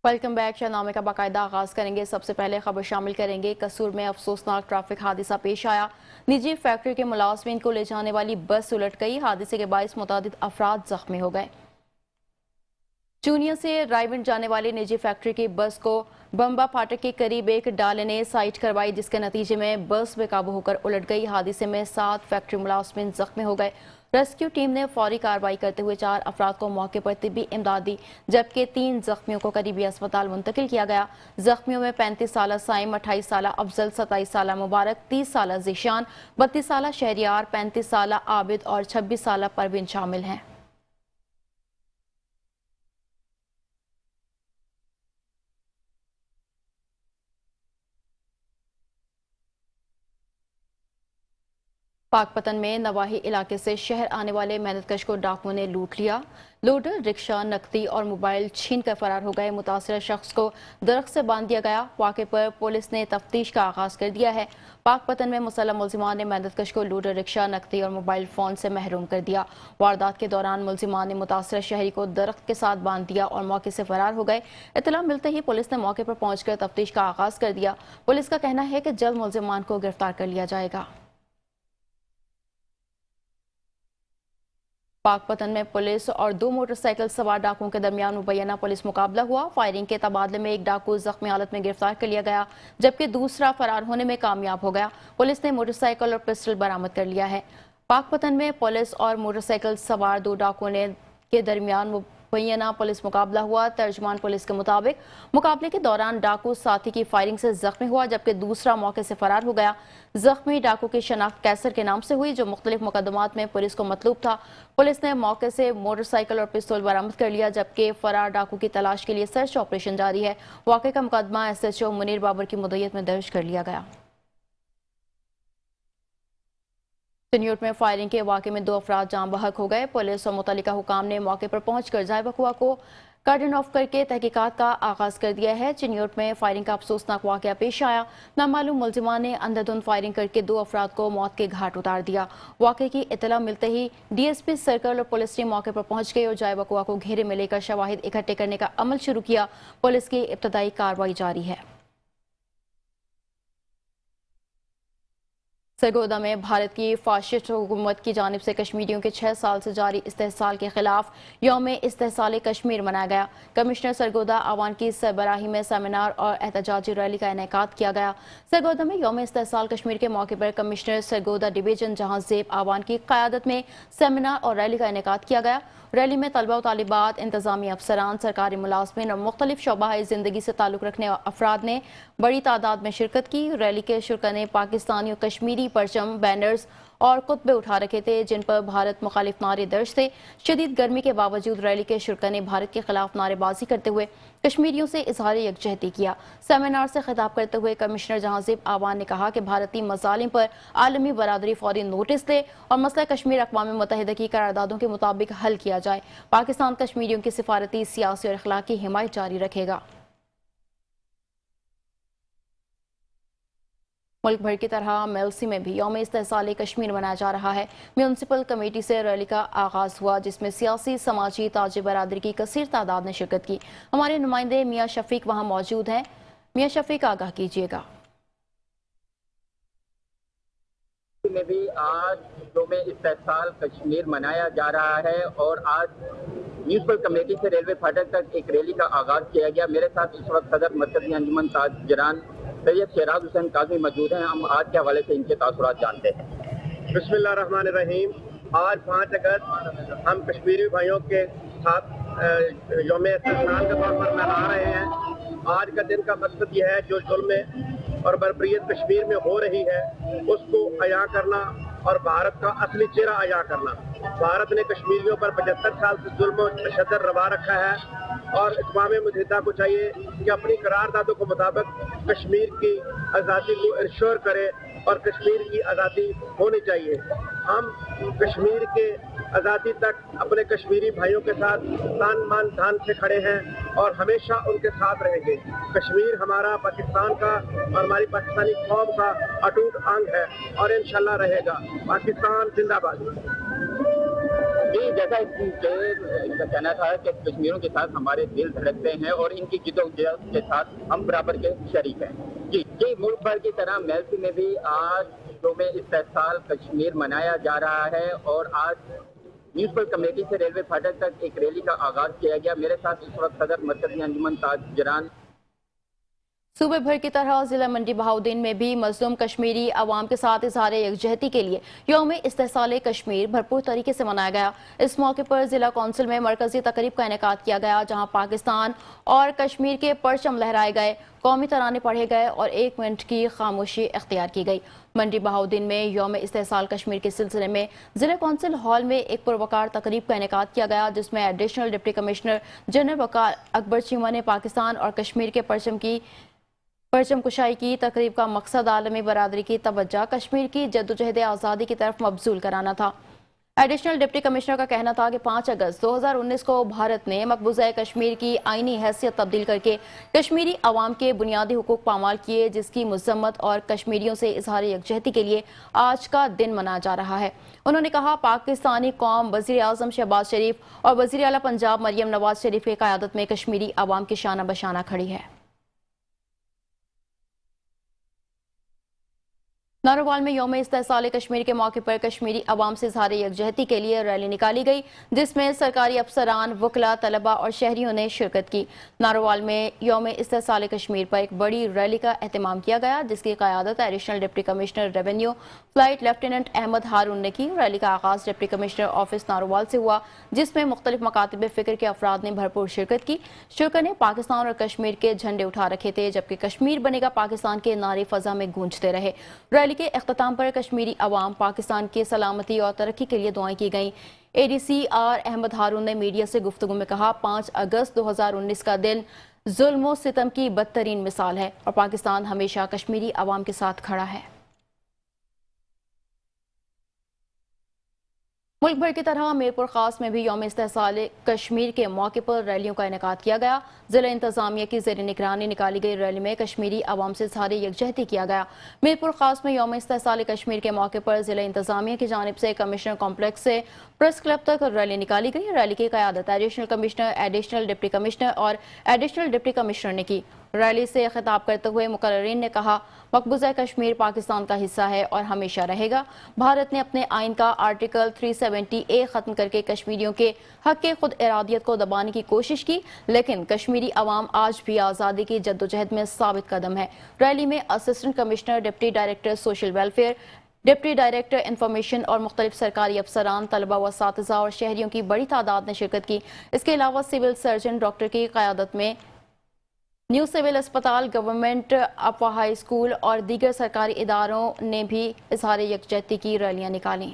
Welcome back. Shahnameh का बाकायदा आगाज करेंगे। सबसे पहले खबर शामिल करेंगे। कसूर में अफसोसनाक ट्रैफिक हादसा पेश आया। निजी फैक्ट्री के मुलाजमीन को ले जाने वाली बस उलट गई। हादसे के बायस मुतादिद अफराद जख्मी हो गए। चूनिया से रायविंड जाने वाली निजी फैक्ट्री की बस को बम्बा फाटक के करीब एक डाले ने साइड करवाई, जिसके नतीजे में बस बेकाबू होकर उलट गई। हादसे में 7 फैक्ट्री मुलाजमीन जख्मी हो गए। रेस्क्यू टीम ने फौरी कार्रवाई करते हुए 4 अफराद को मौके पर तिब्बी इमदाद दी, जबकि 3 जख्मियों को करीबी अस्पताल मुंतकिल किया गया। जख्मियों में 35 साला साइम, 28 साला अफजल, 27 साला मुबारक, 30 साला जीशान, 32 साला शहरियार, 35 साला आबिद और 26 साला परवीन शामिल हैं। पाकपतन में नवाही इलाके से शहर आने वाले मेहनतकश को डाकुओं ने लूट लिया। लोडर, रिक्शा, नकदी और मोबाइल छीन कर फरार हो गए। मुतासरा शख्स को दरख्त से बांध दिया गया। वाक़े पर पुलिस ने तफ्तीश का आगाज कर दिया है। पाकपतन में मुसल्लम मुल्जिमान ने मेहनतकश को लोडर, रिक्शा, नकदी और मोबाइल फोन से महरूम कर दिया। वारदात के दौरान मुल्जिमान ने मुतासरा शहरी को दरख्त के साथ बांध दिया और मौके से फरार हो गए। इत्तला मिलते ही पुलिस ने मौके पर पहुंचकर तफ्तीश का आगाज कर दिया। पुलिस का कहना है कि जल्द मुल्जिमान को गिरफ्तार कर लिया जाएगा। पाकपतन में पुलिस और 2 मोटरसाइकिल सवार डाकुओं के दरमियान मुबैना पुलिस मुकाबला हुआ। फायरिंग के तबादले में एक डाकू जख्मी हालत में गिरफ्तार कर लिया गया, जबकि दूसरा फरार होने में कामयाब हो गया। पुलिस ने मोटरसाइकिल और पिस्टल बरामद कर लिया है। पाकपतन में पुलिस और मोटरसाइकिल सवार 2 डाकुओं के दरमियान मुबैना पुलिस मुकाबला हुआ। तर्जुमान पुलिस के मुताबिक मुकाबले के दौरान डाकू साथी की फायरिंग से जख्मी हुआ, जबकि दूसरा मौके से फरार हो गया। जख्मी डाकू की शनाख्त कैसर के नाम से हुई, जो मुख्तलिफ मुकदमात में पुलिस को मतलूब था। पुलिस ने मौके से मोटरसाइकिल और पिस्तौल बरामद कर लिया, जबकि फरार डाकू की तलाश के लिए सर्च ऑपरेशन जारी है। वाक़े का मुकदमा SHO मुनीर बाबर की मुद्दत में दर्ज कर लिया गया। चिन्यूट में फायरिंग के वाक़े में 2 अफराद जान बहक हो गए। पुलिस और मुतल्लिका हुकाम ने मौके पर पहुंचकर जाए बकुआ को कार्डन ऑफ करके तहकीकात का आगाज कर दिया है। चिन्यूट में फायरिंग का अफसोसनाक वाक़या पेश आया। नामालूम मुल्जिमान ने अंधाधुंध फायरिंग करके 2 अफराद को मौत के घाट उतार दिया। वाक़े की इत्तला मिलते ही DSP सर्कल और पुलिस टीम मौके पर पहुंच गई और जाए बकुआ को घेरे में लेकर शवाहिद इकट्ठे करने का अमल शुरू किया। पुलिस की इब्तदाई कार्रवाई जारी है। सरगोदा में भारत की फाशिस्ट हुकूमत की जानिब से कश्मीरियों के 6 साल से जारी इस्तेहसाल के खिलाफ यौम इस्तेहसाल कश्मीर मनाया गया। कमिश्नर सरगोदा आवान की सरबराही में सेमिनार और एहतजाजी रैली का इनेकाद किया गया। सरगोदा में यौम इस्तेहसाल कश्मीर के मौके पर कमिश्नर सरगोदा डिवीजन जहां ज़ेब आवान की क़यादत में सेमिनार और रैली का इनेकाद किया गया। रैली में तलबा व तालिबात, इंतजामी अफसरान, सरकारी मुलाजमीन और मुख्तलिफ शोबाए ज़िंदगी से ताल्लुक़ रखने अफराद ने बड़ी तादाद में शिरकत की। रैली के शुरा ने पाकिस्तानी और कश्मीरी परचम, बैनर्स और कुतबे उठा रखे थे, जिन पर भारत मुखालिफ नारे दर्ज थे। शदीद गर्मी के बावजूद रैली के शुरा ने भारत के खिलाफ नारेबाजी करते हुए कश्मीरियों से इजहार यकजहती किया। सेमिनार से खिताब करते हुए कमिश्नर जहांज़ेब आवान ने कहा कि भारतीय मसालिम पर आलमी बरादरी फौरी नोटिस दे और मसला कश्मीर अक़वाम मुत्तहिदा की करारदादों के मुताबिक हल किया जाए। पाकिस्तान कश्मीरियों की सिफारती, सियासी और अखलाकी हिमायत जारी रखेगा। मुल्क भर की तरह मेलसी में भी यौम इस्तेहसाल कश्मीर मनाया जा रहा है। म्यूनसिपल कमेटी से रैली का आगाज हुआ, जिसमें सियासी, समाजी, ताजी बरादरी की कसीर तादाद ने शिरकत की। हमारे नुमाइंदे मियाँ शफीक वहाँ मौजूद हैं। मियाँ शफीक, आगाह कीजिएगा। में भी आज यौम इस्तेहसाल कश्मीर मनाया जा रहा है और आज म्यूनसिपल कमेटी से रेलवे फाटक तक एक रैली का आगाज किया गया। मेरे साथ इस वक्त सदर मरकजी अंजुमन ताजरान सैयद शहराज हुसैन काज़मी मौजूद हैं। हम आज के हवाले से इनके तासुरात जानते हैं। बिस्मिल्लाहिर्रहमानिर्रहीम। आज 5 अगस्त हम कश्मीरी भाइयों के साथ यौम इस्तेहसाल के तौर पर मना रहे हैं। आज का दिन का मकसद यह है जो जुल्म और बर्बरियत कश्मीर में हो रही है उसको अया करना और भारत का असली चेहरा अया करना। भारत ने कश्मीरियों पर 75 साल से जुल्म और तशद्दुद रवा रखा है और अक़वाम मुत्तहिदा को चाहिए कि अपनी करारदादों के मुताबिक कश्मीर की आज़ादी को इंश्योर करे और कश्मीर की आज़ादी होनी चाहिए। हम कश्मीर के आज़ादी तक अपने कश्मीरी भाइयों के साथ तान मान धान से खड़े हैं और हमेशा उनके साथ रहेंगे। कश्मीर हमारा पाकिस्तान का और हमारी पाकिस्तानी कौम का अटूट अंग है और इंशाल्लाह रहेगा। पाकिस्तान जिंदाबाद। جی جیسا ان کا کہنا تھا کہ کشمیریوں کے ساتھ ہمارے دل دھڑکتے ہیں اور ان کی جدوجہد کے ساتھ ہم برابر کے شریک ہیں. جی ملک بھر کی طرح میلسی میں بھی آج یوم استحصال کشمیر منایا جا رہا ہے اور آج میونسپل کمیٹی سے ریلوے پھاٹک تک ایک ریلی کا آغاز کیا گیا. میرے ساتھ اس وقت صدر مرکزی انجمن تاجران. صوبے بھر کی طرح ضلع منڈی بہاؤدین میں بھی مظلوم کشمیری عوام کے ساتھ اظہار یکجہتی کے لیے یوم استحصال کشمیر بھرپور طریقے سے منایا گیا. اس موقع پر ضلع کونسل میں مرکزی تقریب کا انعقاد کیا گیا جہاں پاکستان اور کشمیر کے پرچم لہرائے گئے, قومی ترانے پڑھے گئے اور 1 منٹ کی خاموشی اختیار کی گئی. منڈی بہاؤدین میں یوم استحصال کشمیر کے سلسلے میں ضلع کونسل ہال میں ایک پروقار تقریب کا انعقاد کیا گیا جس میں ایڈیشنل ڈپٹی کمشنر جنرل وقار اکبر چیمہ نے پاکستان اور کشمیر کے پرچم کشائی کی. تقریب کا مقصد عالمی برادری کی توجہ کشمیر کی جدوجہد آزادی کی طرف مبذول کرانا تھا. ایڈیشنل ڈپٹی کمشنر کا کہنا تھا کہ 5 اگست 2019 کو بھارت نے مقبوضہ کشمیر کی آئینی حیثیت تبدیل کر کے کشمیری عوام کے بنیادی حقوق پامال کیے جس کی مذمت اور کشمیریوں سے اظہار یکجہتی کے لیے آج کا دن منایا جا رہا ہے. انہوں نے کہا پاکستانی قوم وزیر اعظم شہباز شریف اور وزیر اعلیٰ پنجاب مریم نواز شریف کی قیادت میں کشمیری عوام کی شانہ بشانہ کھڑی ہے. ناروال میں یوم استحصال کشمیر کے موقع پر کشمیری عوام سے اظہار یکجہتی کے لیے ریلی نکالی گئی جس میں سرکاری افسران, وکلاء, طلباء اور شہریوں نے شرکت کی. ناروال میں یوم استحصال کشمیر پر ایک بڑی ریلی کا اہتمام کیا گیا جس کی قیادت additional deputy commissioner revenue flight lieutenant Ahmed Haroon نے کی. ریلی کا آغاز ڈپٹی کمشنر آفس ناروال سے ہوا جس میں مختلف مکاتب فکر کے افراد نے بھرپور شرکت کی. شرکت نے پاکستان اور کشمیر کے جھنڈے اٹھا رکھے تھے جبکہ کشمیر بنے گا پاکستان کے نعرے فضا میں گونجتے رہے. ریلی کے اختتام پر کشمیری عوام پاکستان کی سلامتی اور ترقی کے لیے دعائیں کی گئیں. ADCR احمد ہارون نے میڈیا سے گفتگو میں کہا 5 اگست 2019 کا دن ظلم و ستم کی بدترین مثال ہے اور پاکستان ہمیشہ کشمیری عوام کے ساتھ کھڑا ہے. ملک بھر کی طرح میرپور خاص میں بھی یوم استحصال کشمیر کے موقع پر ریلیوں کا انعقاد کیا گیا. ضلع انتظامیہ کی زیر نگرانی نکالی گئی ریلی میں کشمیری عوام سے اظہار یکجہتی کیا گیا. میرپور خاص میں یوم استحصال کشمیر کے موقع پر ضلع انتظامیہ کی جانب سے کمشنر کمپلیکس سے پریس کلب تک ریلی نکالی گئی. ریلی کی قیادت additional commissioner, additional deputy commissioner اور ایڈیشنل ڈپٹی کمشنر نے کی. ریلی سے خطاب کرتے ہوئے مقررین نے کہا مقبوضہ کشمیر پاکستان کا حصہ ہے اور ہمیشہ رہے گا. بھارت نے اپنے آئین کا آرٹیکل 370A ختم کر کے کشمیریوں کے حق کے خود ارادیت کو دبانے کی کوشش کی لیکن کشمیری عوام آج بھی آزادی کی جدوجہد میں ثابت قدم ہے. ریلی میں assistant commissioner, deputy director social welfare, deputy director information اور مختلف سرکاری افسران, طلباء و اساتذہ اور شہریوں کی بڑی تعداد نے شرکت کی. اس کے علاوہ سول سرجن ڈاکٹر کی قیادت میں نیو سول اسپتال, گورنمنٹ اپا ہائی اسکول اور دیگر سرکاری اداروں نے بھی اظہار یکجہتی کی ریلیاں نکالیں.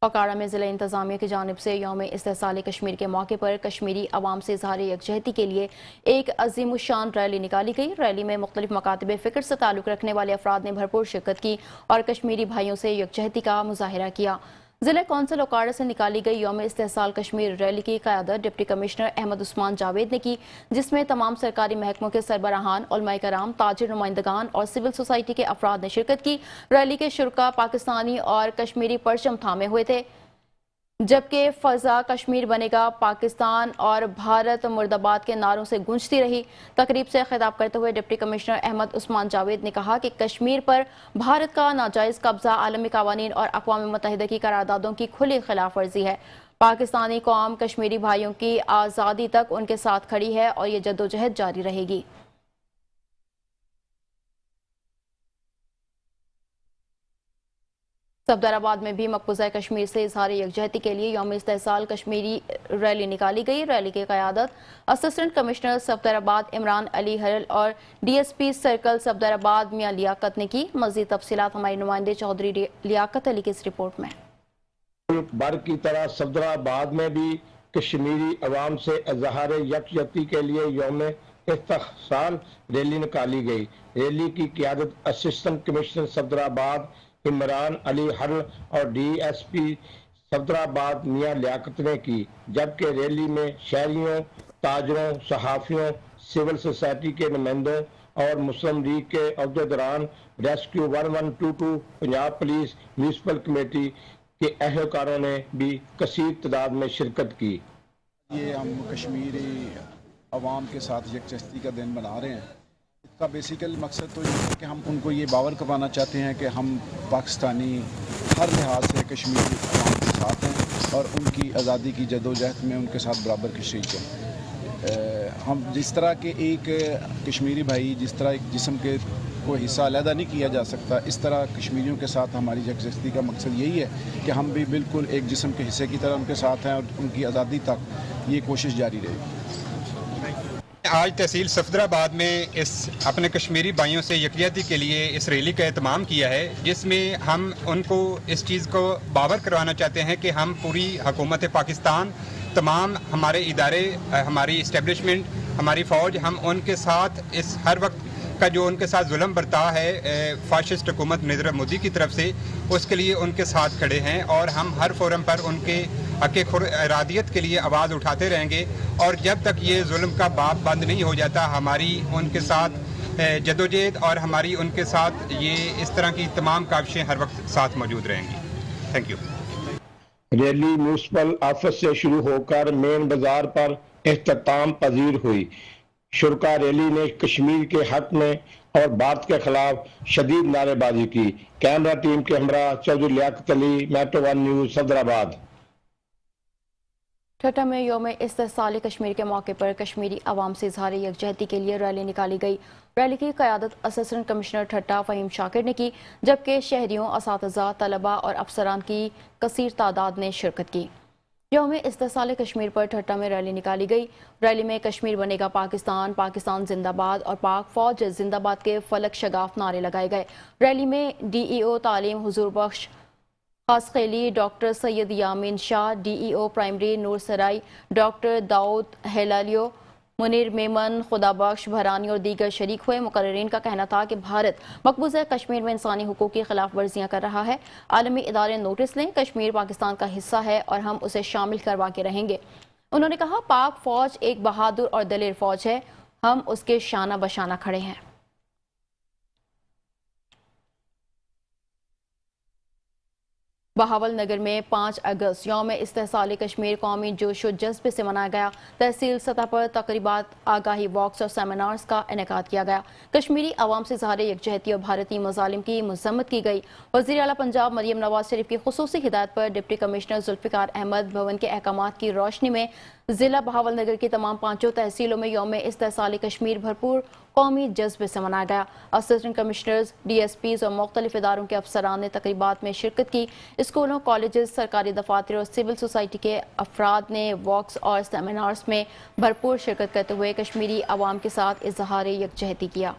پکاڑا میں ضلع انتظامیہ کی جانب سے یوم استحصال کشمیر کے موقع پر کشمیری عوام سے اظہار یکجہتی کے لیے ایک عظیم الشان ریلی نکالی گئی. ریلی میں مختلف مکاتب فکر سے تعلق رکھنے والے افراد نے بھرپور شرکت کی اور کشمیری بھائیوں سے یکجہتی کا مظاہرہ کیا. ضلع کونسل اوکاڑا سے نکالی گئی یوم استحصال کشمیر ریلی کی قیادت ڈپٹی کمشنر احمد عثمان جاوید نے کی جس میں تمام سرکاری محکموں کے سربراہان, علماء کرام, تاجر نمائندگان اور سول سوسائٹی کے افراد نے شرکت کی. ریلی کے شرکاء پاکستانی اور کشمیری پرچم تھامے ہوئے تھے جبکہ فضا کشمیر بنے گا پاکستان اور بھارت مرد آباد کے نعروں سے گونجتی رہی. تقریب سے خطاب کرتے ہوئے ڈپٹی کمشنر احمد عثمان جاوید نے کہا کہ کشمیر پر بھارت کا ناجائز قبضہ عالمی قوانین اور اقوام متحدہ کی قراردادوں کی کھلی خلاف ورزی ہے. پاکستانی قوم کشمیری بھائیوں کی آزادی تک ان کے ساتھ کھڑی ہے اور یہ جدوجہد جاری رہے گی. صفدر آباد میں بھی مقبوضہ کشمیر سے اظہار یکجہتی کے لیے یوم استحصال کشمیری ریلی نکالی گئی. ریلی کی قیادت اسسٹنٹ کمشنر صفدر آباد عمران علی ہرل اور DSP سرکل صفدر آباد میاں لیاقت نے کی. مزید تفصیلات ہماری نمائندے چودھری لیاقت علی کی اس رپورٹ میں. ملک بھر کی طرح صفدر آباد میں بھی کشمیری عوام سے اظہار یکجہتی کے لیے یوم استحصال ریلی نکالی گئی. ریلی کی قیادت اسسٹنٹ کمشنر صفدر آباد عمران علی ہرل اور DSP صفدر آباد میاں لیاقت نے کی جبکہ ریلی میں شہریوں, تاجروں, صحافیوں, سول سوسائٹی کے نمائندوں اور مسلم لیگ کے عہدیداران، rescue 1122، Punjab police, municipal committee کے اہلکاروں نے بھی کثیر تعداد میں شرکت کی۔ یہ ہم کشمیری عوام کے ساتھ یکجہتی کا دن منا رہے ہیں۔ اس کا بیسیکل مقصد تو یہ ہے کہ ہم ان کو یہ باور کروانا چاہتے ہیں کہ ہم پاکستانی ہر لحاظ سے کشمیری عوام کے ساتھ ہیں اور ان کی آزادی کی جدوجہد میں ان کے ساتھ برابر کی شریک ہیں۔ ہم جس طرح کے ایک کشمیری بھائی جس طرح ایک جسم کے کوئی حصہ علیحدہ نہیں کیا جا سکتا، اس طرح کشمیریوں کے ساتھ ہماری یکجہتی کا مقصد یہی ہے کہ ہم بھی بالکل ایک جسم کے حصے کی طرح ان کے ساتھ ہیں اور ان کی آزادی تک یہ کوشش جاری رہے گی۔ آج تحصیل صفدرآباد میں اپنے کشمیری بھائیوں سے یکجہتی کے لیے اس ریلی کا اہتمام کیا ہے، جس میں ہم ان کو اس چیز کو باور کروانا چاہتے ہیں کہ ہم پوری حکومت پاکستان، تمام ہمارے ادارے، ہماری اسٹیبلشمنٹ، ہماری فوج، ہم ان کے ساتھ اس ہر وقت کا جو ان کے ساتھ ظلم برتا ہے فاشسٹ حکومت نریندر مودی کی طرف سے، اس کے لیے ان کے ساتھ کھڑے ہیں اور ہم ہر فورم پر ان کے حق ارادیت کے لیے آواز اٹھاتے رہیں گے، اور جب تک یہ ظلم کا باب بند نہیں ہو جاتا ہماری ان کے ساتھ جدوجہد اور ہماری ان کے ساتھ یہ اس طرح کی تمام کاوشیں ہر وقت ساتھ موجود رہیں گی۔ Thank you. Rally municipal office سے شروع ہو کر مین بازار پر اختتام پذیر ہوئی۔ شرکا ریلی نے کشمیر کے حق میں اور بھارت کے خلاف شدید نعرے بازی کی۔ کیمرہ ٹیم کے ہمراہ چودھری لیاقت علی، میٹرو 1 نیوز، صفدرآباد۔ ٹھٹہ میں یوم استحصال کشمیر کے موقع پر کشمیری عوام سے اظہار یکجہتی کے لیے ریلی نکالی گئی۔ ریلی کی قیادت اسسٹنٹ کمشنر ٹھٹہ فہیم شاکر نے کی، جبکہ شہریوں، اساتذہ، طلبہ اور افسران کی کثیر تعداد نے شرکت کی۔ یوم استحصال کشمیر پر ٹھٹہ میں ریلی نکالی گئی۔ ریلی میں کشمیر بنے گا پاکستان، پاکستان زندہ باد اور پاک فوج زندہ باد کے فلک شگاف نعرے لگائے گئے۔ ریلی میں ڈی ای او تعلیم حضور بخش خاصخیلی ڈاکٹر سید یامین شاہ، ڈی ای او پرائمری نور سرائی ڈاکٹر داؤد ہلالیو، منیر میمن، خدا بخش بھرانی اور دیگر شریک ہوئے۔ مقررین کا کہنا تھا کہ بھارت مقبوضہ کشمیر میں انسانی حقوق کی خلاف ورزیاں کر رہا ہے۔ عالمی ادارے نوٹس لیں، کشمیر پاکستان کا حصہ ہے اور ہم اسے شامل کروا کے رہیں گے۔ انہوں نے کہا پاک فوج ایک بہادر اور دلیر فوج ہے، ہم اس کے شانہ بشانہ کھڑے ہیں۔ بہاول نگر میں 5 اگست یوم استحصال کشمیر قومی جوش و جذبے سے منایا گیا۔ تحصیل سطح پر تقریبات، آگاہی واکس اور سیمینارز کا انعقاد کیا گیا۔ کشمیری عوام سے اظہار یکجہتی اور بھارتی مظالم کی مذمت کی گئی۔ وزیر اعلیٰ پنجاب مریم نواز شریف کی خصوصی ہدایت پر ڈپٹی کمشنر ذوالفقار احمد بھون کے احکامات کی روشنی میں ضلع بہاول نگر کی تمام 5 تحصیلوں میں یوم استحصال کشمیر بھرپور قومی جذبے سے منایا گیا۔ Assistant commissioners, D S Ps اور مختلف اداروں کے افسران نے تقریبات میں شرکت کی۔ اسکولوں، کالجز، سرکاری دفاتر اور سول سوسائٹی کے افراد نے واکس اور سیمینارز میں بھرپور شرکت کرتے ہوئے کشمیری عوام کے ساتھ اظہار یکجہتی کیا۔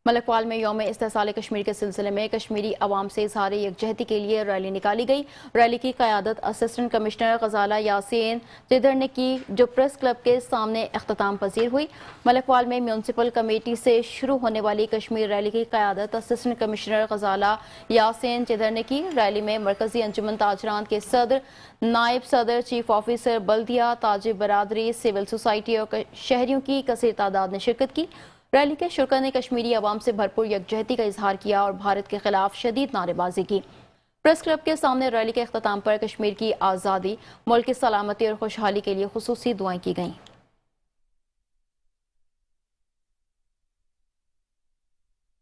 ملکوال میں یوم استحصال کشمیر کے سلسلے میں کشمیری عوام سے اظہار یکجہتی کے لیے ریلی نکالی گئی۔ ریلی کی قیادت اسسٹنٹ کمشنر غزالہ یاسین چدر نے کی، جو پریس کلب کے سامنے اختتام پذیر ہوئی۔ ملکوال میں میونسپل کمیٹی سے شروع ہونے والی کشمیر ریلی کی قیادت اسسٹنٹ کمشنر غزالہ یاسین چدر نے کی۔ ریلی میں مرکزی انجمن تاجران کے صدر، نائب صدر، چیف آفیسر بلدیہ، تاجر برادری، سول سوسائٹی اور شہریوں کی کثیر تعداد نے شرکت کی۔ ریلی کے شرکا نے کشمیری عوام سے بھرپور یکجہتی کا اظہار کیا اور بھارت کے خلاف شدید نعرے بازی کی۔ پریس کلب کے سامنے ریلی کے اختتام پر کشمیر کی آزادی، ملک کی سلامتی اور خوشحالی کے لیے خصوصی دعائیں کی گئیں۔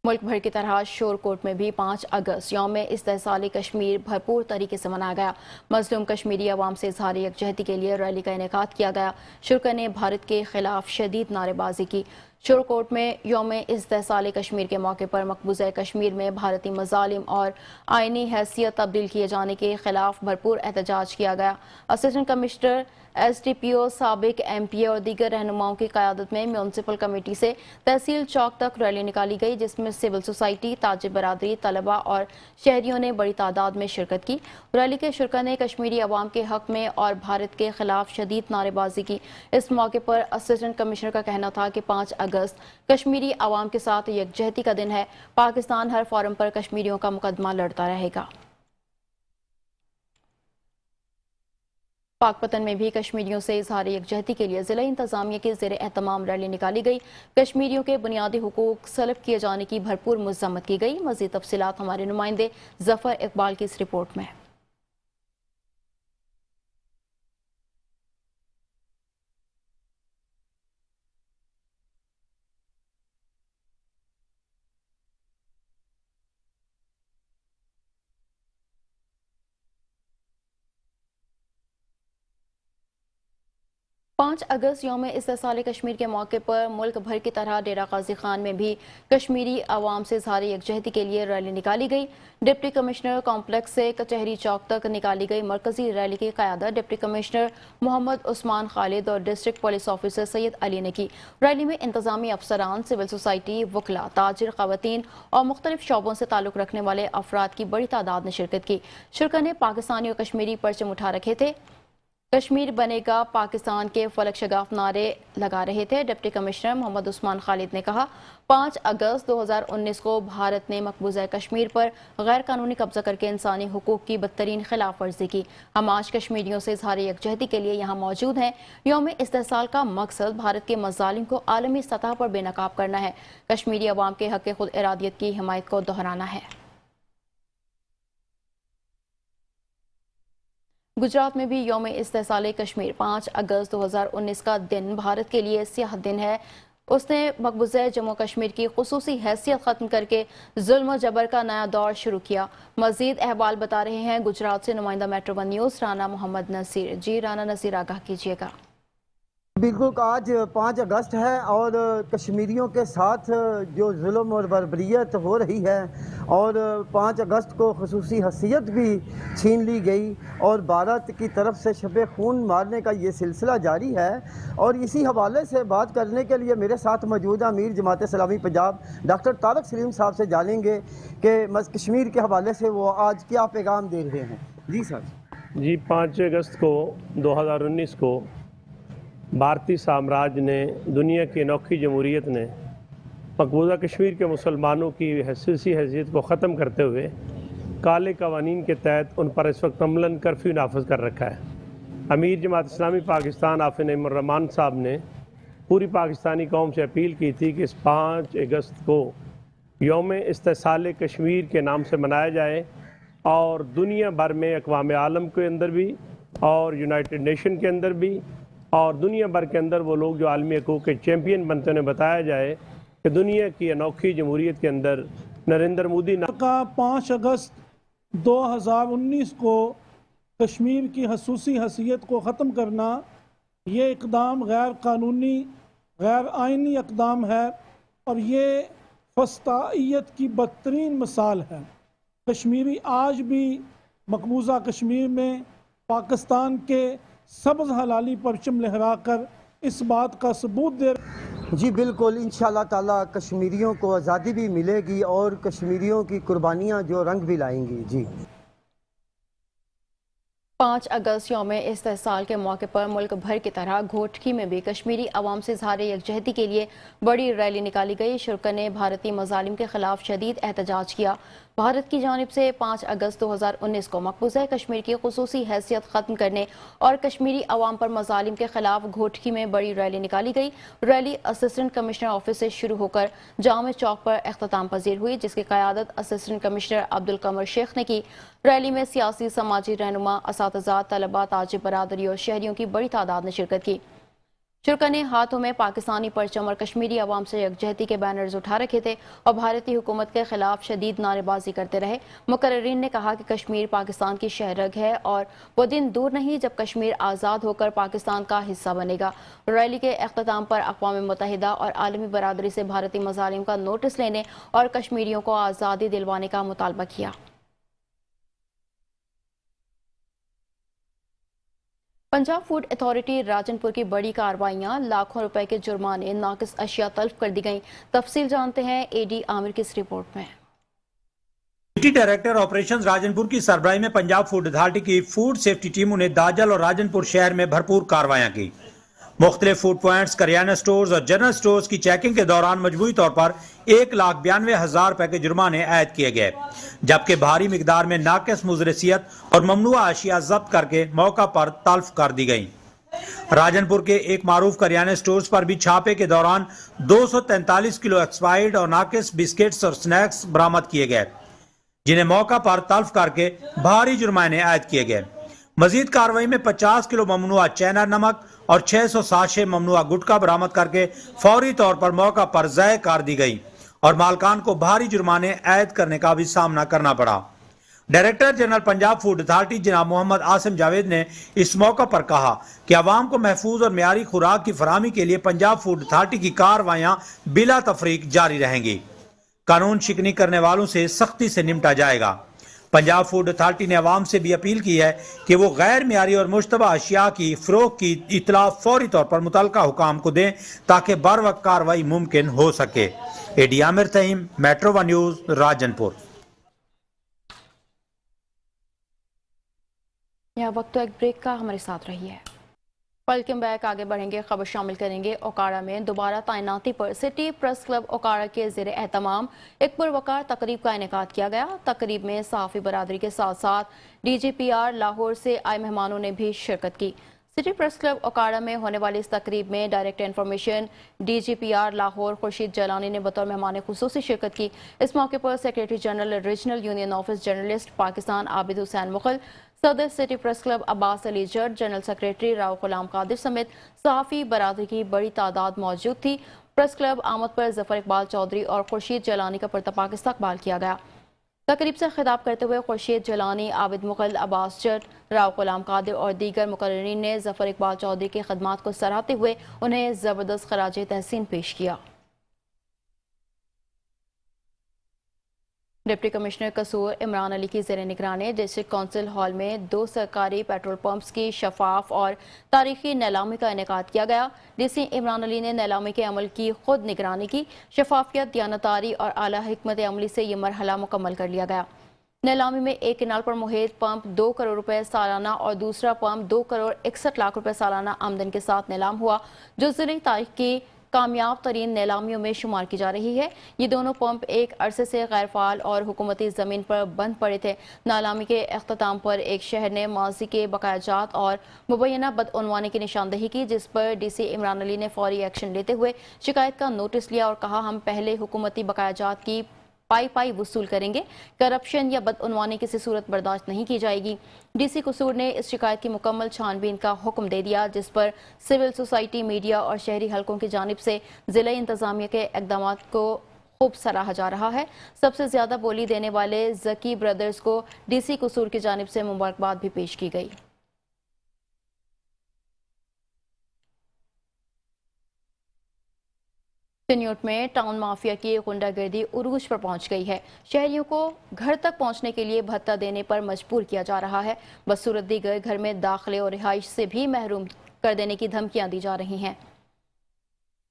ملک بھر کی طرح شور کوٹ میں بھی 5 اگست یوم استحصال کشمیر بھرپور طریقے سے منایا گیا۔ مظلوم کشمیری عوام سے اظہار یکجہتی کے لیے ریلی کا انعقاد کیا گیا۔ شرکا نے بھارت کے خلاف شدید نعرے بازی کی۔ شور کوٹ میں یوم استحصال کشمیر کے موقع پر مقبوضہ کشمیر میں بھارتی مظالم اور آئینی حیثیت تبدیل کیے جانے کے خلاف بھرپور احتجاج کیا گیا۔ Assistant commissioner, S D P O, سابق ایم پی اے اور دیگر رہنماؤں کی قیادت میں میونسپل کمیٹی سے تحصیل چوک تک ریلی نکالی گئی، جس میں سول سوسائٹی، تاجر برادری، طلبہ اور شہریوں نے بڑی تعداد میں شرکت کی۔ ریلی کے شرکا نے کشمیری عوام کے حق میں اور بھارت کے خلاف شدید نعرے بازی کی۔ اس موقع پر اسسٹنٹ کمشنر کا کہنا تھا کہ 5 اگست کشمیری عوام کے ساتھ یکجہتی کا دن ہے۔ پاکستان ہر فورم پر کشمیریوں کا مقدمہ لڑتا رہے گا۔ पाकपतन में भी कश्मीरियों से इजहार यकजहती के लिए जिला इंतजामिया के ज़ेर एहतमाम रैली निकाली गई। कश्मीरियों के बुनियादी हुकूक सलब किए जाने की भरपूर मज़म्मत की गई। मज़ीद तफसीलात हमारे नुमाइंदे जफ़र इकबाल की इस रिपोर्ट में। 5 अगस्त यौम इस्तेसाल कश्मीर के मौके पर मुल्क भर की तरह डेरा गाजी खान में भी कश्मीरी अवाम से इजहार यकजहती के लिए रैली निकाली गई। डिप्टी कमिश्नर कॉम्प्लेक्स से कचहरी चौक तक निकाली गई मरकजी रैली की क़यादत डिप्टी कमिश्नर मोहम्मद उस्मान खालिद और district police officer Syed Ali ने की। रैली में इंतजामी अफसरान, सिविल सोसाइटी, वकला, ताजिर, ख़वातीन और मुख्तलिफ शोबों से ताल्लुक़ रखने वाले अफराद की बड़ी तादाद ने शिरकत की। शुरका ने पाकिस्तानी और कश्मीरी परचम उठा रखे थे। कश्मीर बनेगा पाकिस्तान के फलक शगाफ नारे लगा रहे थे। डिप्टी कमिश्नर मोहम्मद उस्मान खालिद ने कहा, 5 अगस्त 2019 को भारत ने मकबूजा कश्मीर पर गैर कानूनी कब्जा करके इंसानी हुकूक की बदतरीन खिलाफ वर्जी की। हम आज कश्मीरियों से इजहार यकजहती के लिए यहाँ मौजूद हैं। यौम इस्तेसाल का मकसद भारत के मज़ालिम को आलमी सतह पर बेनकाब करना है। कश्मीरी अवाम के हक़ खुद इरादियत की हिमायत को दोहराना है। गुजरात में भी यौम इस्तेसाल कश्मीर 5 अगस्त 2019 का दिन भारत के लिए स्याह दिन है। उसने मकबूजा जम्मू कश्मीर की खुसूसी हैसियत ख़त्म करके जुल्म जबर का नया दौर शुरू किया। मज़ीद अहवाल बता रहे हैं गुजरात से नुमाइंदा metro one news Rana Mohammad Naseer. जी राना नसीर, आगाह कीजिएगा। बिल्कुल, आज 5 अगस्त है और कश्मीरियों के साथ जो जुल्म और बर्बरियत हो रही है और 5 अगस्त को खुसूसी हसीयत भी छीन ली गई और भारत की तरफ से शब खून मारने का ये सिलसिला जारी है। और इसी हवाले से बात करने के लिए मेरे साथ मौजूद अमीर जमात इस्लामी पंजाब डॉक्टर तारक सलीम साहब से जानेंगे कि कश्मीर के हवाले से वो आज क्या पैगाम दे रहे हैं। जी सर। जी, 5 अगस्त को 2019 को भारतीय साम्राज्य ने, दुनिया की अनोखी जमहूरियत ने मकबूजा कश्मीर के मुसलमानों की हैसियत को ख़त्म करते हुए काले कवानीन के तहत उन पर इस वक्त अमलन कर्फ्यू नाफज कर रखा है। अमीर जमात इस्लामी पाकिस्तान आफिन नईमुर्रहमान साहब ने पूरी पाकिस्तानी कौम से अपील की थी कि इस 5 अगस्त को यौम इस्तेसाल कश्मीर के नाम से मनाया जाए और दुनिया भर में अक़वाम आलम के अंदर भी और यूनाइटेड नेशन के अंदर भी और दुनिया भर के अंदर वो लोग जो आलमी हकूक़ के चैम्पियन बनते उन्हें बताया जाए कि दुनिया की अनोखी जमहूरियत के अंदर नरेंद्र मोदी का 5 अगस्त 2019 को कश्मीर की खसूसी हैसियत को ख़त्म करना, ये इक़दाम गैर कानूनी, गैर आइनी इक़दाम है और ये फस्ताइयत की बदतरीन मिसाल है। कश्मीरी आज भी मकबूजा कश्मीर में पाकिस्तान के सब्ज़ हलाली परचम लहराकर इस बात का सबूत दे। जी बिल्कुल, इंशाअल्लाह ताला कश्मीरियों को आज़ादी भी मिलेगी और कश्मीरियों की कुर्बानियाँ जो रंग भी लाएंगी। जी, 5 अगस्त यौम इस्तेसाल के मौके पर मुल्क भर की तरह घोटकी में भी कश्मीरी अवाम से इजहार यकजहती के लिए बड़ी रैली निकाली गई। शुरका ने भारतीय मज़ालिम के खिलाफ शदीद एहतजाज किया। भारत की जानिब से 5 अगस्त 2019 को मकबूजा कश्मीर की खुसूसी हैसियत ख़त्म करने और कश्मीरी अवाम पर मज़ालिम के खिलाफ घोटकी में बड़ी रैली निकाली गई। रैली असिस्टेंट कमिश्नर ऑफिस से शुरू होकर जामे चौक पर अख्ताम पजीर हुई, जिसकी क़यादत असिस्टेंट कमिश्नर अब्दुल कमर शेख ने की। रैली में सियासी, समाजी रहनुमा, असातिज़ा, तलबा, ताजिर बरादरी और शहरियों की बड़ी तादाद ने शिरकत की। शुरका ने हाथों में पाकिस्तानी परचम और कश्मीरी अवाम से यकजहती के बैनर्स उठा रखे थे और भारतीय हुकूमत के खिलाफ शदीद नारेबाजी करते रहे। मुकर्रिरीन ने कहा कि कश्मीर पाकिस्तान की शहरग है और वो दिन दूर नहीं जब कश्मीर आज़ाद होकर पाकिस्तान का हिस्सा बनेगा। रैली के अख्ताम पर अक़वाम मुत्तहिदा और आलमी बरादरी से भारतीय मज़ालिम का नोटिस लेने और कश्मीरियों को आज़ादी दिलवाने का मुतालबा किया। पंजाब फूड अथॉरिटी राजनपुर की बड़ी कार्रवाइयां, लाखों रुपए के जुर्माने, नाकिस अशिया तल्फ कर दी गईं। तफसील जानते हैं एडी आमिर की इस रिपोर्ट में। डिप्टी डायरेक्टर ऑपरेशंस राजनपुर की सरबराही में पंजाब फूड अथॉरिटी की फूड सेफ्टी टीमों ने दाजल और राजनपुर शहर में भरपूर कार्रवाइयां की। मुख्तलिफ फूड पॉइंट्स, करियाना स्टोर्स और जनरल स्टोर्स की चेकिंग के दौरान मजमूई तौर पर 1,92,000 रुपए के जुर्माने आयद किए गए, जबकि भारी मिकदार में नाकिस मुजरसियत और ममनुआ अशिया जब्त करके मौका पर तल्फ कर दी गई। राजनपुर के एक मारूफ करियाना स्टोर्स पर भी छापे के दौरान 243 किलो एक्सपायर्ड और नाकिस बिस्किट्स और स्नैक्स बरामद किए गए, जिन्हें मौका पर तल्फ करके भारी जुर्माने आयद किए गए। मजीद कार्रवाई में 50 किलो ममनुआ चैना नमक और 600 साशे ममनुआ गुटखा बरामद करके फौरी तौर पर मौका पर ज़ाय कर दी गई और मालकान को भारी जुर्माने आयद करने का भी सामना करना पड़ा। Director general Punjab food authority जनाब मोहम्मद आसिम जावेद ने इस मौका पर कहा कि आवाम को महफूज और मियारी खुराक की फराहमी के लिए पंजाब फूड अथॉरिटी की कार्रवाइयां बिला तफरीक जारी रहेंगी। कानून शिकनी करने वालों से सख्ती से निपटा जाएगा। पंजाब फूड अथॉरिटी ने अवाम से भी अपील की है कि वो गैर मियारी और मुश्तबा अशिया की फरोख्त की इतला फौरी तौर पर मुतल्लिका हुकाम को दें ताकि बर वक्त कार्रवाई मुमकिन हो सके। एडी Aamir Taheem, metro one news, Rajanpur. यह वक्त तो एक ब्रेक का, हमारे साथ रहिए। Welcome back. आगे बढ़ेंगे, खबर शामिल करेंगे। ओकाड़ा में दोबारा तैनाती पर सिटी प्रेस क्लब ओकाड़ा के ज़ेरे एहतमाम एक पुरवकार तकरीब का इनेकाद किया गया। तकरीब में सहाफ़ी बरादरी के साथ साथ DGPR लाहौर से आए मेहमानों ने भी शिरकत की। सिटी प्रेस क्लब ओकाड़ा में होने वाली इस तकरीब में director information DGPR Lahore Khurshid Jilani ने बतौर मेहमान खुसूसी शिरकत की। इस मौके पर secretary general regional union office journalist Pakistan Abid Hussain Mughal, सदर city press club Abbas Ali Jat, general secretary Rao Ghulam Qadir समेत सहाफ़ी बरादरी की बड़ी तादाद मौजूद थी। प्रेस क्लब आमद पर जफर इकबाल चौधरी और खुर्शीद जलानी का पुरतपाक इस्तकबाल किया गया। तकरीब से खिताब करते हुए खुर्शीद जलानी, आबिद मुगल, अब्बास जट, राव गुलाम कादिर और दीगर मुकर्ररीन ने जफर इकबाल चौधरी की खदमात को सराहते हुए उन्हें ज़बरदस्त खराज तहसीन पेश किया। डिप्टी कमिश्नर कसूर इमरान अली की ज़ेर निगरानी डिस्ट्रिक्ट काउंसिल हॉल में 2 सरकारी पेट्रोल पंप्स की शफाफ और तारीखी नीलामी का इनेकाद किया गया। DC इमरान अली ने नीलामी के अमल की खुद निगरानी की। शफाफियत, दयानतदारी और आला हिकमत अमली से ये मरहला मुकम्मल कर लिया गया। नीलामी में एक किनाल पर मुहित पंप 2 करोड़ रुपए सालाना और दूसरा पंप 2 करोड़ 61 लाख रुपए सालाना आमदन के साथ नीलाम हुआ, जो ज़िले तारीख की कामयाब तरीन नीलामियों में शुमार की जा रही है। ये दोनों पंप एक अरसे से गैर फाल और हुकूमती ज़मीन पर बंद पड़े थे। नीलामी के अख्ताम पर एक शहर ने माजी के बकायाजात और मुबैना बदउनवानी की निशानदही की, जिस पर DC इमरान अली ने फौरी एक्शन लेते हुए शिकायत का नोटिस लिया और कहा, हम पहले हुकूमती बकायाजात की पाई वसूल करेंगे। करप्शन या बदउनवानी किसी सूरत बर्दाश्त नहीं की जाएगी। DC कसूर ने इस शिकायत की मुकम्मल छानबीन का हुक्म दे दिया, जिस पर सिविल सोसाइटी, मीडिया और शहरी हलकों की जानिब से ज़िला इंतज़ामिया के इक़दाम को खूब सराहा जा रहा है। सबसे ज़्यादा बोली देने वाले जकी ब्रदर्स को DC कसूर की जानिब से मुबारकबाद भी पेश की गई। चिन्योट में टाउन माफिया की गुंडागर्दी उरूज पर पहुंच गई है। शहरियों को घर तक पहुंचने के लिए भत्ता देने पर मजबूर किया जा रहा है। बदसूरत दीगर घर में दाखिले और रिहाइश से भी महरूम कर देने की धमकियां दी जा रही हैं।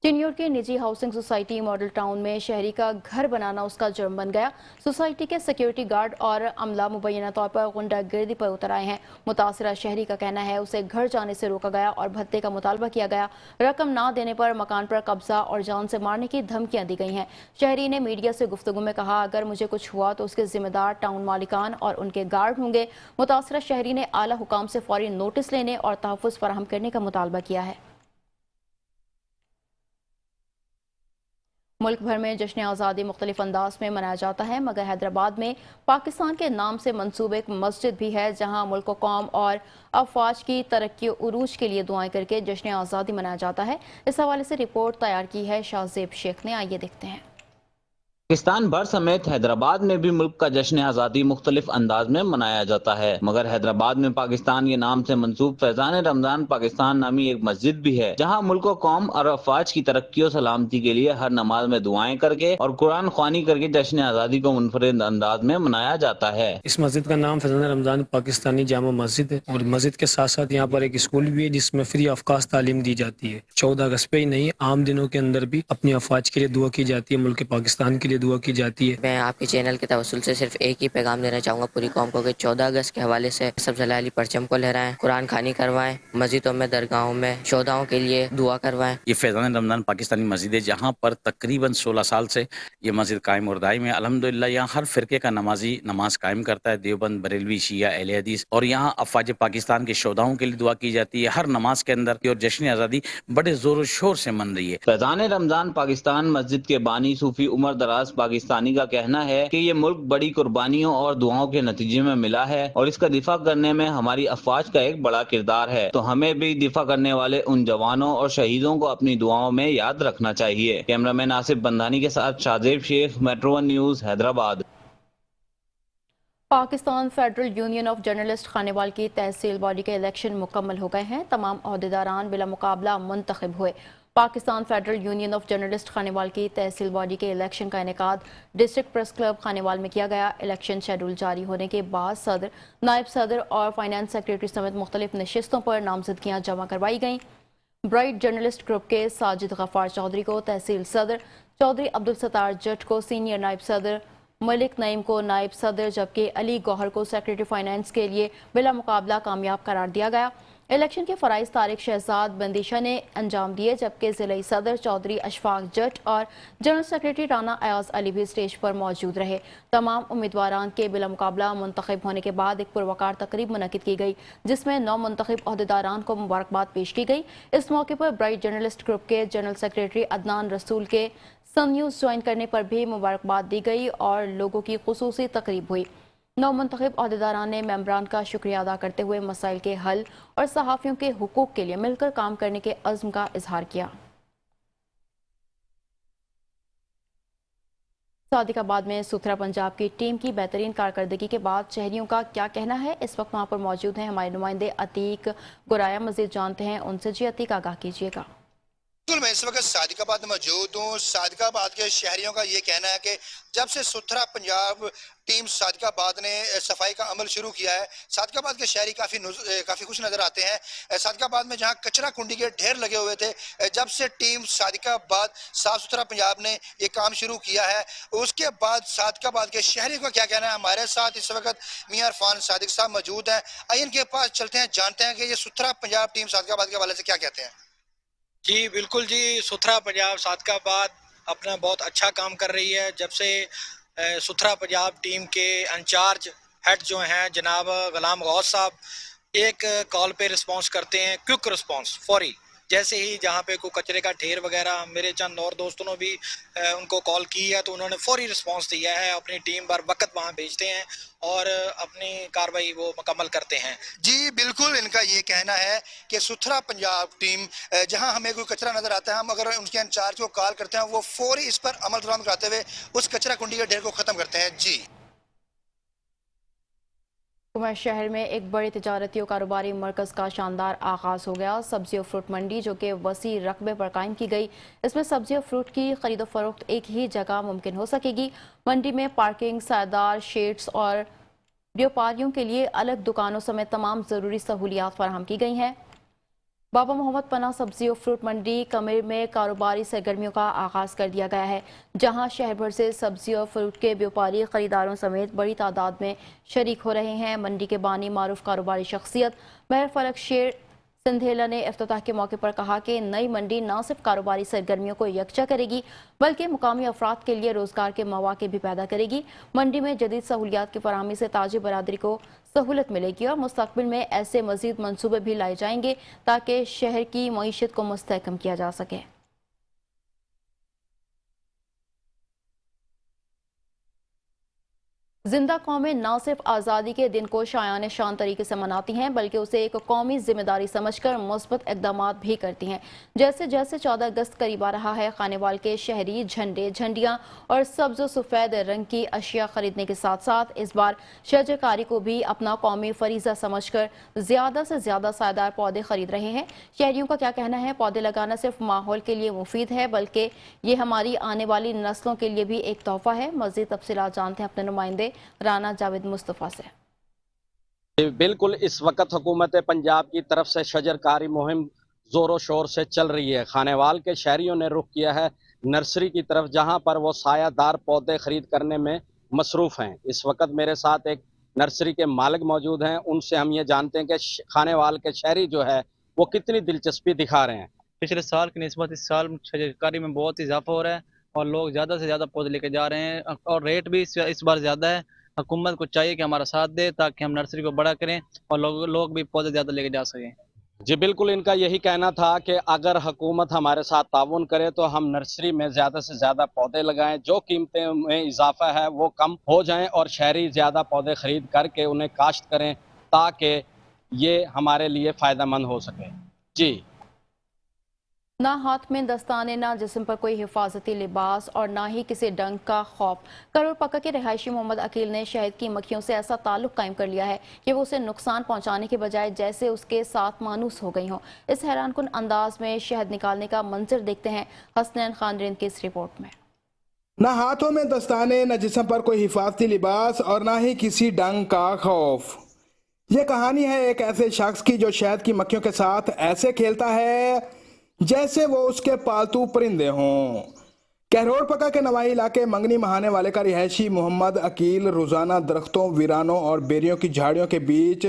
चिन्योट के निजी हाउसिंग सोसाइटी मॉडल टाउन में शहरी का घर बनाना उसका जुर्म बन गया। सोसाइटी के सिक्योरिटी गार्ड और अमला मुबैना तौर पर गुंडागर्दी पर उतर आए हैं। मुतासरा शहरी का कहना है उसे घर जाने से रोका गया और भत्ते का मुतालबा किया गया। रकम ना देने पर मकान पर कब्जा और जान से मारने की धमकियां दी गई हैं। शहरी ने मीडिया से गुफ्तगू में कहा, अगर मुझे कुछ हुआ तो उसके जिम्मेदार टाउन मालिकान और उनके गार्ड होंगे। मुतासरा शहरी ने आला हुकाम से फौरी नोटिस लेने और तहफ़्फ़ुज़ फराहम करने का मुतालबा किया है। मुल्क भर में जश्न आज़ादी मुख्तलिफ अंदाज में मनाया जाता है, मगर हैदराबाद में पाकिस्तान के नाम से मंसूब एक मस्जिद भी है, जहां मुल्क, कौम और अफवाज की तरक्की उरूज के लिए दुआएं करके जश्न आज़ादी मनाया जाता है। इस हवाले से रिपोर्ट तैयार की है शाहजेब शेख ने, आइए देखते हैं। पाकिस्तान भर समेत हैदराबाद में भी मुल्क का जश्न आज़ादी मुख्तलिफ अंदाज में मनाया जाता है, मगर हैदराबाद में पाकिस्तान के नाम से मंसूब फैजान रमजान पाकिस्तान नामी एक मस्जिद भी है, जहां मुल्क, कौम और अफवाज की तरक्की और सलामती के लिए हर नमाज में दुआएं करके और कुरान ख्वानी करके जश्न आज़ादी को मुनफरिद अंदाज में मनाया जाता है। इस मस्जिद का नाम फैजान रमजान पाकिस्तानी जामा मस्जिद है और मस्जिद के साथ साथ यहाँ पर एक स्कूल भी है जिसमें फ्री ऑफ कॉस्ट तालीम दी जाती है। 14 अगस्त पे ही नहीं, आम दिनों के अंदर भी अपनी अफवाज के लिए दुआ की जाती है, मुल्क पाकिस्तान के लिए लिए दुआ की जाती है। میں آپ کے چینل کے توسل سے صرف ایک ہی پیغام دینا چاہوں گا پوری قوم کو کہ 14 اگست کے حوالے سے سب جلالی پرچم کو لہرائیں، قرآن خوانی کروائیں، مسجدوں میں درگاہوں میں شہداؤں کے لیے دعا کروائیں۔ یہ فیضان رمضان پاکستانی مسجد ہے جہاں پر تقریباً 16 سال سے یہ مسجد قائم اور دائم ہے۔ الحمدللہ یہاں ہر فرقے کا نمازی نماز قائم کرتا ہے، دیوبند، بریلوی، شیعہ، اہل حدیث، اور یہاں افواج پاکستان کے شہداؤں کے لیے دعا کی جاتی ہے ہر نماز کے اندر، اور جشن آزادی بڑے زور و شور سے من رہی ہے۔ فیضان رمضان پاکستان مسجد کے بانی صوفی عمر دراز پاکستانی کا کہنا ہے کہ یہ ملک بڑی قربانیوں اور دعاؤں کے نتیجے میں ملا ہے اور اس کا دفاع کرنے میں ہماری افواج کا ایک بڑا کردار ہے، تو ہمیں بھی دفاع کرنے والے ان جوانوں اور شہیدوں کو اپنی دعاؤں میں یاد رکھنا چاہیے۔ کیمرہ مین آصف بندھانی کے ساتھ شادیب شیخ، metro one news, Hyderabad. Pakistan federal union of journalist Khanewal کی تحصیل باڈی کے الیکشن مکمل ہو گئے ہیں، تمام عہدیداران بلا مقابلہ منتخب ہوئے۔ Pakistan federal union of journalist Khanewal کی تحصیل باڈی کے الیکشن کا انعقاد ڈسٹرکٹ پریس کلب خانیوال میں کیا گیا۔ الیکشن شیڈول جاری ہونے کے بعد صدر، نائب صدر اور فائنانس سیکریٹری سمیت مختلف نشستوں پر نامزدگیاں جمع کروائی گئیں۔ برائٹ جرنلسٹ گروپ کے ساجد غفار چودھری کو تحصیل صدر، چودھری عبدالستار جٹ کو سینئر نائب صدر، ملک نعیم کو نائب صدر جبکہ علی گوہر کو سیکریٹری فائنانس کے لیے بلا مقابلہ کامیاب قرار دیا گیا۔ الیکشن کے فرائض طارق شہزاد بندیشہ نے انجام دیے جبکہ ضلعی صدر چودھری اشفاق جٹ اور جنرل سیکریٹری رانا ایاز علی بھی اسٹیج پر موجود رہے۔ تمام امیدواران کے بلا مقابلہ منتخب ہونے کے بعد ایک پروقار تقریب منعقد کی گئی جس میں 9 منتخب عہدیداران کو مبارکباد پیش کی گئی۔ اس موقع پر برائٹ جرنلسٹ گروپ کے جنرل سیکریٹری عدنان رسول کے سن نیوز جوائن کرنے پر بھی مبارکباد دی گئی اور لوگوں کی خصوصی تقریب ہوئی۔ 9 منتخب عہدیداران نے ممبران کا شکریہ ادا کرتے ہوئے مسائل کے حل اور صحافیوں کے حقوق کے لیے مل کر کام کرنے کے عزم کا اظہار کیا۔ صادق آباد میں ستھرا پنجاب کی ٹیم کی بہترین کارکردگی کے بعد شہریوں کا کیا کہنا ہے، اس وقت وہاں پر موجود ہیں ہمارے نمائندے عتیق گرایا، مزید جانتے ہیں ان سے۔ جی عتیق، آگاہ کیجیے گا۔ بالکل، میں اس وقت صادق آباد موجود ہوں۔ صادق آباد کے شہریوں کا یہ کہنا ہے کہ جب سے ستھرا پنجاب ٹیم صادق آباد نے صفائی کا عمل شروع کیا ہے، صادق آباد کے شہری کافی خوش نظر آتے ہیں۔ صادق آباد میں جہاں کچرا کنڈی کے ڈھیر لگے ہوئے تھے، جب سے ٹیم صادق آباد صاف ستھرا پنجاب نے یہ کام شروع کیا ہے، اس کے بعد صادق آباد کے شہری کا کیا کہنا ہے۔ ہمارے ساتھ اس وقت میاں عرفان صادق صاحب موجود ہیں، آئیے ان کے پاس چلتے ہیں، جانتے ہیں کہ یہ ستھرا پنجاب ٹیم صادق آباد کے حوالے سے کیا کہتے ہیں۔ جی بالکل جی، ستھرا پنجاب صادق آباد اپنا بہت اچھا کام کر رہی ہے۔ جب سے ستھرا پنجاب ٹیم کے انچارج ہیڈ جو ہیں جناب غلام غوث صاحب ایک کال پہ رسپانس کرتے ہیں، کوئک رسپانس، فوری، جیسے ہی جہاں پہ کوئی کچرے کا ڈھیر وغیرہ، میرے چند اور دوستوں نے بھی ان کو کال کی ہے تو انہوں نے فوری رسپانس دیا ہے، اپنی ٹیم بر وقت وہاں بھیجتے ہیں اور اپنی کارروائی وہ مکمل کرتے ہیں۔ جی بالکل، ان کا یہ کہنا ہے کہ ستھرا پنجاب ٹیم جہاں ہمیں کوئی کچرا نظر آتا ہے، ہم اگر ان کے انچارج کو کال کرتے ہیں وہ فوری اس پر عمل درآمد کراتے ہوئے اس کچرا کنڈی کے ڈھیر کو ختم کرتے ہیں۔ جی شہر میں ایک بڑے تجارتی و کاروباری مرکز کا شاندار آغاز ہو گیا۔ سبزی و فروٹ منڈی جو کہ وسیع رقبے پر قائم کی گئی، اس میں سبزی و فروٹ کی خرید و فروخت ایک ہی جگہ ممکن ہو سکے گی۔ منڈی میں پارکنگ، سایہدار شیڈز اور بیوپاریوں کے لیے الگ دکانوں سمیت تمام ضروری سہولیات فراہم کی گئی ہیں۔ بابا محمد پناہ سبزی و فروٹ منڈی کمر میں کاروباری سرگرمیوں کا آغاز کر دیا گیا ہے، جہاں شہر بھر سے سبزی و فروٹ کے بیوپاری خریداروں سمیت بڑی تعداد میں شریک ہو رہے ہیں۔ منڈی کے بانی معروف کاروباری شخصیت مہر فلک شیر سندھیلا نے افتتاح کے موقع پر کہا کہ نئی منڈی نہ صرف کاروباری سرگرمیوں کو یکجا کرے گی بلکہ مقامی افراد کے لیے روزگار کے مواقع بھی پیدا کرے گی۔ منڈی میں جدید سہولیات کی فراہمی سے تاجر برادری کو سہولت ملے گی اور مستقبل میں ایسے مزید منصوبے بھی لائے جائیں گے تاکہ شہر کی معیشت کو مستحکم کیا جا سکے۔ زندہ قومیں نہ صرف آزادی کے دن کو شایان شان طریقے سے مناتی ہیں بلکہ اسے ایک قومی ذمہ داری سمجھ کر مثبت اقدامات بھی کرتی ہیں۔ جیسے جیسے 14 اگست قریب آ رہا ہے، خانیوال کے شہری جھنڈے، جھنڈیاں اور سبز و سفید رنگ کی اشیاء خریدنے کے ساتھ ساتھ اس بار شجر کاری کو بھی اپنا قومی فریضہ سمجھ کر زیادہ سے زیادہ سایہدار پودے خرید رہے ہیں۔ شہریوں کا کیا کہنا ہے؟ پودے لگانا صرف ماحول کے لیے مفید ہے بلکہ یہ ہماری آنے والی نسلوں کے لیے بھی ایک تحفہ ہے۔ مزید تفصیلات جانتے ہیں اپنے نمائندے رانا جاوید مصطفیٰ سے۔ بالکل، اس وقت حکومت پنجاب کی طرف سے شجر کاری مہم زور و شور سے چل رہی ہے۔ خانیوال کے شہریوں نے رخ کیا ہے नर्सरी की तरफ, जहां पर वो सायादार पौधे खरीद करने में मसरूफ़ हैं। इस वक्त मेरे साथ एक नर्सरी के मालिक मौजूद हैं, उनसे हम ये जानते हैं कि खानेवाल के शहरी जो है वो कितनी दिलचस्पी दिखा रहे हैं। पिछले साल की निस्बत इस साल शजरकारी में बहुत ही इजाफा हो रहा है और लोग ज़्यादा से ज़्यादा पौधे लेके जा रहे हैं और रेट भी इस बार ज़्यादा है। हुकूमत को चाहिए कि हमारा साथ दे ताकि हम नर्सरी को बड़ा करें और लोग भी पौधे ज़्यादा लेके जा सकें। जी बिल्कुल, इनका यही कहना था कि अगर हुकूमत हमारे साथ ताउन करे तो हम नर्सरी में ज़्यादा से ज़्यादा पौधे लगाएं, जो कीमतें में इजाफा है वो कम हो जाएं और शहरी ज़्यादा पौधे खरीद करके उन्हें काश्त करें ताकि ये हमारे लिए फ़ायदेमंद हो सके। जी। ना हाथ में दस्ताने, ना जिस्म पर कोई हिफाजती लिबास और ना ही किसी डंक का खौफ। करोड़ पक्का के रिहायशी मोहम्मद अकील ने शहद की मक्खियों से ऐसा ताल्लुक कायम कर लिया है कि वो उसे नुकसान पहुंचाने के बजाय जैसे उसके साथ मानूस हो गई हों। इस हैरानकुन अंदाज में शहद निकालने का मंजर देखते हैं हसनैन खान रिंद की इस रिपोर्ट में। न हाथों में दस्ताने, न जिस्म पर कोई हिफाजती लिबास और ना ही किसी डंक का खौफ। ये कहानी है एक ऐसे शख्स की जो शहद की मक्खियों के साथ ऐसे खेलता है जैसे वो उसके पालतू परिंदे हों। कहरोड़ पक्का के नवाही इलाके मंगनी महाने वाले का रिहायशी मोहम्मद अकील रोजाना दरख्तों, वीरानों और बेरियों की झाड़ियों के बीच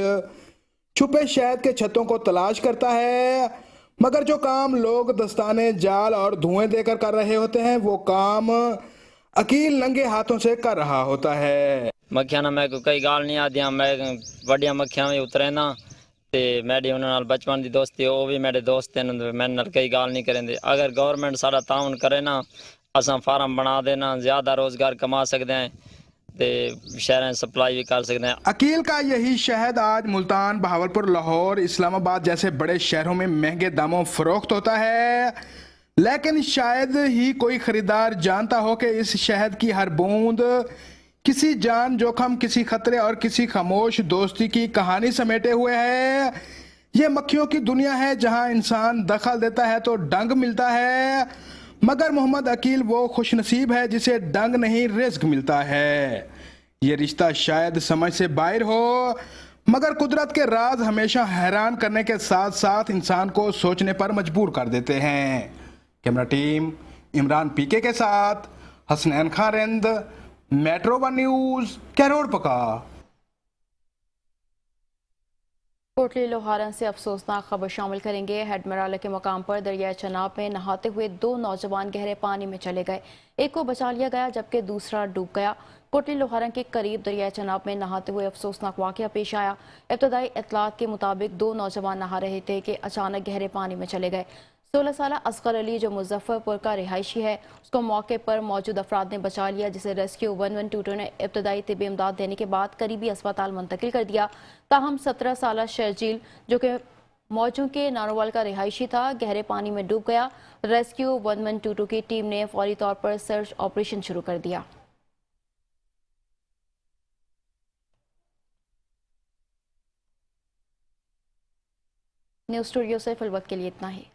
छुपे शहद के छत्तों को तलाश करता है, मगर जो काम लोग दस्ताने, जाल और धुएं देकर कर रहे होते हैं वो काम अकील नंगे हाथों से कर रहा होता है। मक्खियां ना मैं कई गाल नहीं आदियां, मैं वड्डियां मक्खियां में उतरे ना ते मैडी उन्हां नाल बचपन दी दोस्ती, वो भी मेरे दोस्त हैं, मैं नाल कई गाल नहीं करेंदे। अगर गवर्नमेंट सारा ताउन करे ना, असां फार्म बना देना, ज्यादा रोजगार कमा सकते हैं ते शहरें सप्लाई भी कर सकते हैं। अकील का यही शहद आज मुल्तान, बहावलपुर, लाहौर, इस्लामाबाद जैसे बड़े शहरों में महंगे दामों फरोख्त होता है, लेकिन शायद ही कोई खरीदार जानता हो कि इस शहद की हर बूंद किसी जान जोखम, किसी खतरे और किसी खामोश दोस्ती की कहानी समेटे हुए है। ये मक्खियों की दुनिया है जहां इंसान दखल देता है तो डंग मिलता है, मगर मोहम्मद अकील वो खुशनसीब है जिसे डंग नहीं रिस्क मिलता है। ये रिश्ता शायद समझ से बाहर हो, मगर कुदरत के राज हमेशा हैरान करने के साथ साथ इंसान को सोचने पर मजबूर कर देते हैं। कैमरा टीम इमरान पीके के साथ Hasnain Khan Rind, metro one news, Kahror Pacca. Kotli लोहारन से अफसोसनाक खबर शामिल करेंगे। हेडमराला के मुकाम पर दरिया चनाब में नहाते हुए 2 नौजवान गहरे पानी में चले गए। एक को बचा लिया गया जबकि दूसरा डूब गया। कोटली लोहारन के करीब दरिया चनाब में नहाते हुए अफसोसनाक वाकया पेश आया। इब्तदाई इतलात के मुताबिक 2 नौजवान नहा रहे थे कि अचानक गहरे पानी में चले गए। 16 साल असगर अली जो मुजफ्फरपुर का रिहायशी है, उसको मौके पर मौजूद अफराद ने बचा लिया, जिसे रेस्क्यू 112 ने इब्तदाई तिब्बी इमदाद देने के बाद करीबी अस्पताल मुंतकिल कर दिया। ताहम 17 साल शर्जील जो कि मौजू के नारोवाल का रिहायशी था, गहरे पानी में डूब गया। रेस्क्यू 112 की टीम ने फौरी तौर पर सर्च ऑपरेशन शुरू कर दिया। न्यूज़ स्टूडियो से फिलवक्त के लिए इतना ही।